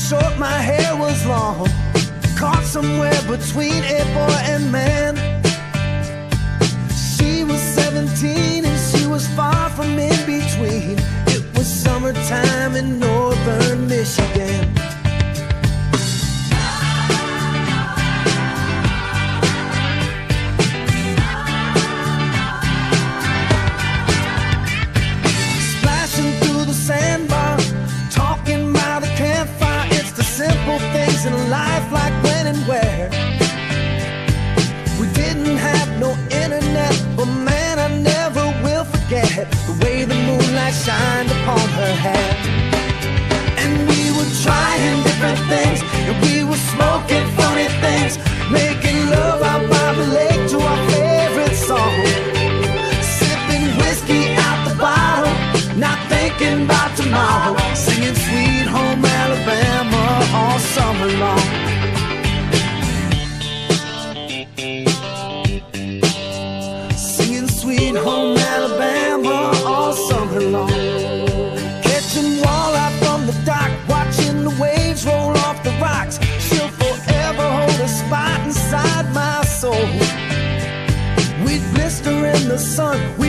short, my hair was long, caught somewhere between a boy and man. She was 17 and she was far from in between. It was summertime in northern Michigan. Splashing through the sandbar, talking by the campfire. It's the simple things in life, like when and where. We didn't have no internet, but man, I never will forget the way the moonlight shined upon her hair. And we were trying different things, and we were smoking funny things, making love out by the lake to our favorite song, sipping whiskey out the bottle, not thinking about tomorrow, singing Sweet Home Alabama all summer long. Singing Sweet Home Alabama all summer long. Catching walleye from the dock, watching the waves roll off the rocks. She'll forever hold a spot inside my soul. We'd blister in the sun, we